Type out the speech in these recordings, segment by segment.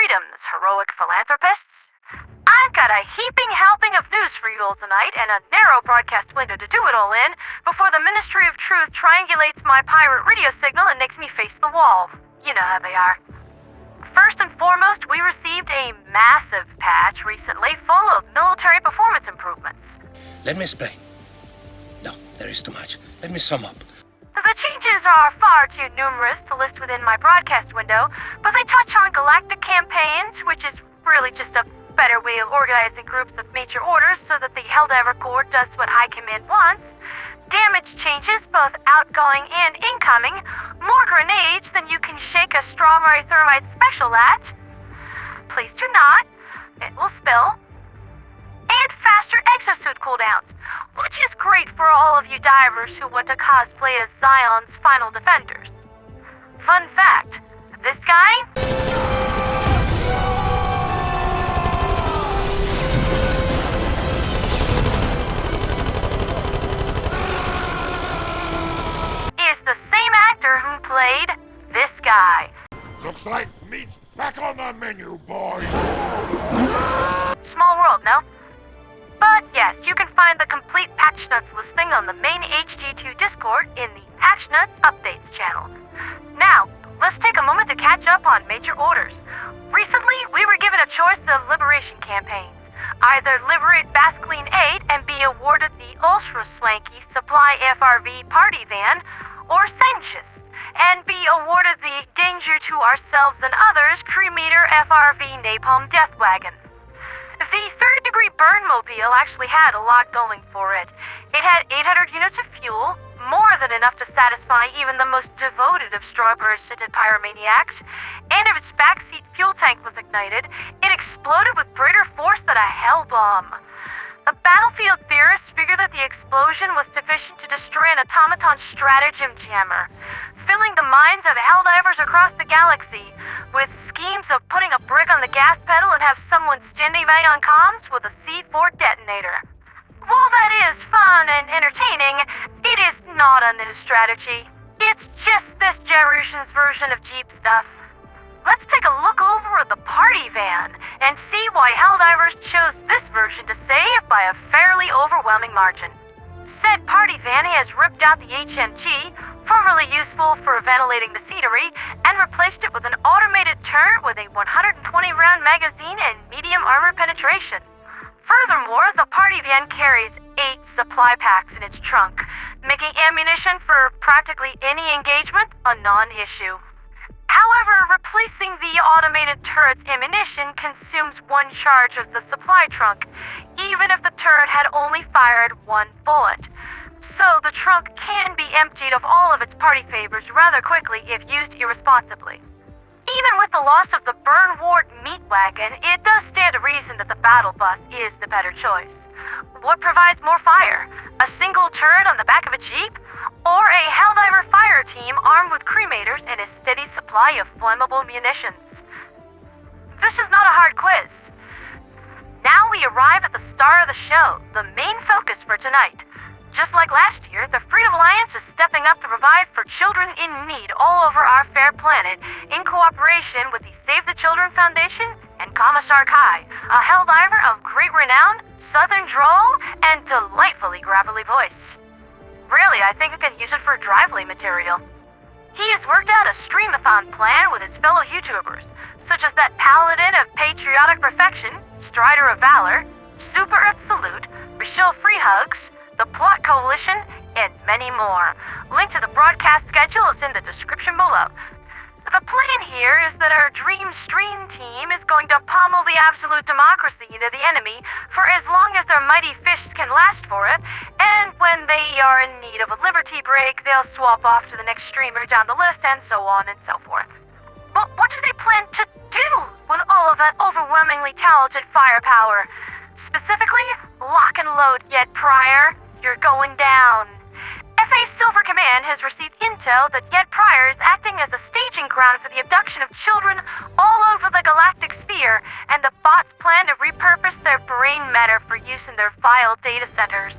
freedoms, heroic philanthropists. I've got a heaping helping of news for you all tonight, and a narrow broadcast window to do it all in, before the Ministry of Truth triangulates my pirate radio signal and makes me face the wall. You know how they are. First and foremost, we received a massive patch recently full of military performance improvements. Let me explain. No, there is too much. Let me sum up. The changes are far too numerous to list within my broadcast window, but they touch on galactic campaigns, which is really just a better way of organizing groups of major orders so that the Helldiver Corps does what High Command wants. Damage changes, both outgoing and incoming. More grenades than you can shake a strawberry thermite special at. Please do not. It will spill. And faster exosuit cooldowns, which is great for all of you divers who want to cosplay as Zion's final defenders. Fun fact, this guy is the same actor who played this guy. Looks like meat's back on the menu, boys. Small world, no? But yes, you can find the complete patch notes listing on the main HG2 Discord in the Patch Notes Updates channel. Now, let's take a moment to catch up on major orders. Recently, we were given a choice of liberation campaigns. Either liberate Basclean 8 and be awarded the ultra-swanky Supply FRV party van, or Sangis, and be awarded the danger to ourselves and others Cremator FRV Napalm Death Wagon. The third-degree burn mobile actually had a lot going for it. It had 800 units of fuel, more than enough to satisfy even the most devoted of strawberry-scented pyromaniacs, and if its backseat fuel tank was ignited, it exploded with greater force than a hell bomb. The battlefield theorists figured that the explosion was sufficient to destroy an automaton stratagem jammer, filling the minds of helldivers across the galaxy with schemes of putting a brick on the gas pedal and have someone standing by on comms with a C4 detonator. While that is fun and entertaining, it is not a new strategy. It's just this generation's version of Jeep stuff. Let's take a look over at the party van and see why Helldivers chose this version to save by a fairly overwhelming margin. Said party van has ripped out the HMG, formerly useful for ventilating the scenery, and replaced it with an automated turret with a 120-round magazine and medium armor penetration. Furthermore, the party van carries 8 supply packs in its trunk, making ammunition for practically any engagement a non-issue. However, replacing the automated turret's ammunition consumes 1 charge of the supply trunk, even if the turret had only fired 1 bullet. So the trunk can be emptied of all of its party favors rather quickly if used irresponsibly. Even with the loss of the Burn Ward meat wagon, it does stand to reason that the battle bus is the better choice. What provides more fire? A single turret on the back of a jeep? Or a Helldiver fire team armed with cremators and a steady supply of flammable munitions? This is not a hard quiz. Now we arrive at the star of the show, the main focus for tonight. Just like last year, the Freedom Alliance is stepping up to provide for children in need all over our fair planet in cooperation with the Save the Children Foundation and Commissar Kai, a Helldiver of great renown, southern drawl, and delightfully gravelly voice. Really, I think I could use it for drively material. He has worked out a streamathon plan with his fellow YouTubers, such as that Paladin of Patriotic Perfection, Strider of Valor, Super of Salute, Rochelle Free Hugs, the Plot Coalition, and many more. Link to the broadcast schedule is in the description below. The plan here is that our Dream Stream team is going to pommel the absolute democracy into the enemy for as long as their mighty fists can last for it, and when they are in need of a liberty break, they'll swap off to the next streamer down the list, and so on and so forth. But what do they plan to do with all of that overwhelmingly talented firepower? Specifically, lock and load Yet Prior. You're going down. FA Silver Command has received intel that Yet Prior is acting as a staging ground for the abduction of children all over the galactic sphere, and the bots plan to repurpose their brain matter for use in their vile data centers.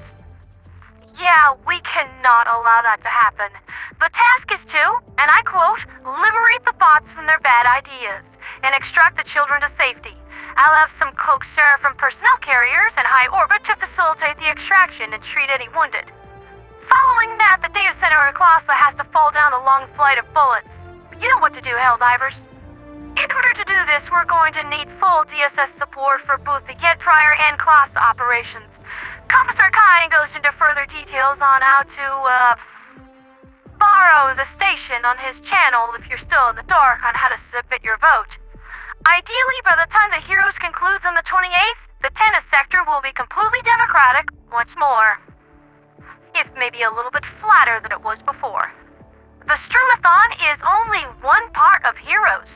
Yeah, we cannot allow that to happen. The task is to, and I quote, liberate the bots from their bad ideas. and extract the children to safety. I'll have some cloaked Seraphim personnel carriers in high orbit to facilitate the extraction and treat any wounded. Following that, the Data Center at Classa has to fall down a long flight of bullets. You know what to do, Helldivers. In order to do this, we're going to need full DSS support for both the Yet Prior and Classa operations. Commissar Kine goes into further details on how to, borrow the station on his channel if you're still in the dark on how to submit your vote. Ideally, by the time the Heroes concludes on the 28th, the tennis sector will be completely democratic once more. If maybe a little bit flatter than it was before. The Stroomathon is only one part of Heroes.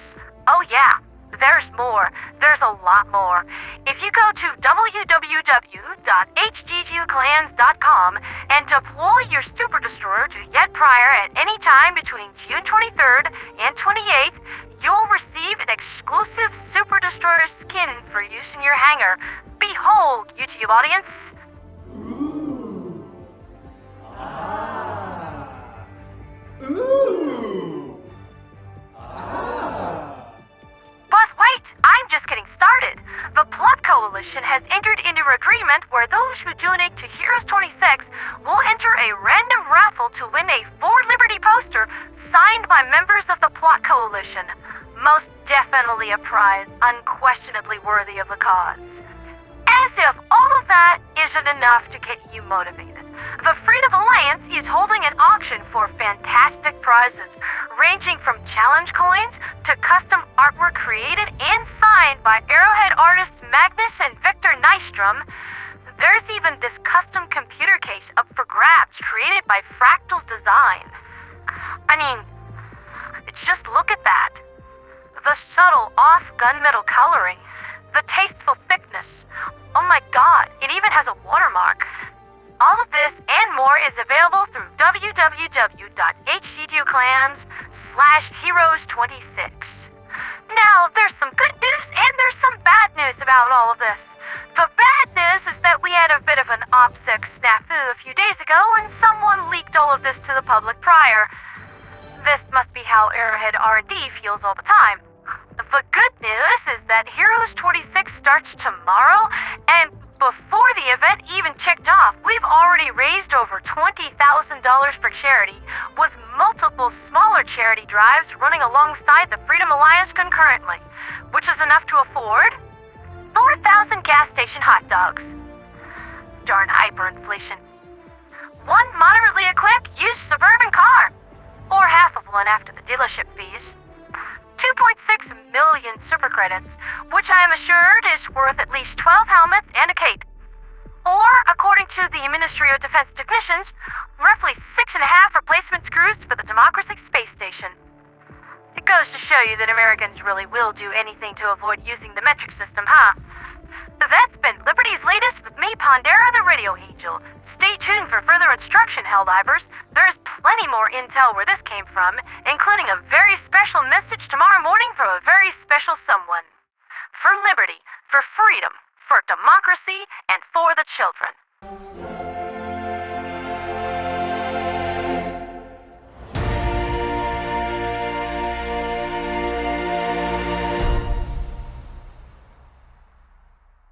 Oh yeah, there's more. There's a lot more. If you go to www.hggclans.com and deploy your Super Destroyer to Yet Prior at any time between June 23rd and 28th, you'll receive an exclusive Super Destroyer skin for use in your hangar. Behold, YouTube audience. But wait, I'm just getting started. The Plot Coalition has entered into an agreement where those who donate to Heroes 26 will enter a random raffle to win a For Liberty poster signed by members of the Plot Coalition. Most definitely a prize unquestionably worthy of the cause. As if all of that isn't enough to get you motivated, the Freedom Alliance is holding an auction for fantastic prizes, ranging from challenge coins to custom artwork created and signed by Arrowhead artists Magnus and Victor Nystrom. There's even this custom computer case up for grabs created by Fractal Design. I mean, just look at that. The subtle off-gunmetal coloring, the tasteful thickness. Oh my god, it even has a watermark. All of this and more is available through www.hgtuclans/heroes26. Now, there's some good news and there's some bad news about all of this. The bad news is that we had a bit of an OPSEC snafu a few days ago and someone leaked all of this to the public prior. This must be how Arrowhead R&D feels all the time. The good news is that Heroes 26 starts tomorrow, and before the event even kicked off, we've already raised over $20,000 for charity, with multiple smaller charity drives running alongside the Freedom Alliance concurrently, which is enough to afford 4,000 gas station hot dogs. Darn hyperinflation. One moderately equipped used suburban car, or half of one after the dealership fees. 2.6 million super credits, which I am assured is worth at least 12 helmets and a cape. Or, according to the Ministry of Defense technicians, roughly 6.5 replacement screws for the Democracy Space Station. It goes to show you that Americans really will do anything to avoid using the metric system, huh? That's been Liberty's latest with me, Pondera the Radio Angel. Stay tuned for further instruction, Helldivers. There's plenty more intel where this came from, including a very special message tomorrow morning from a very special someone. For liberty, for freedom, for democracy, and for the children.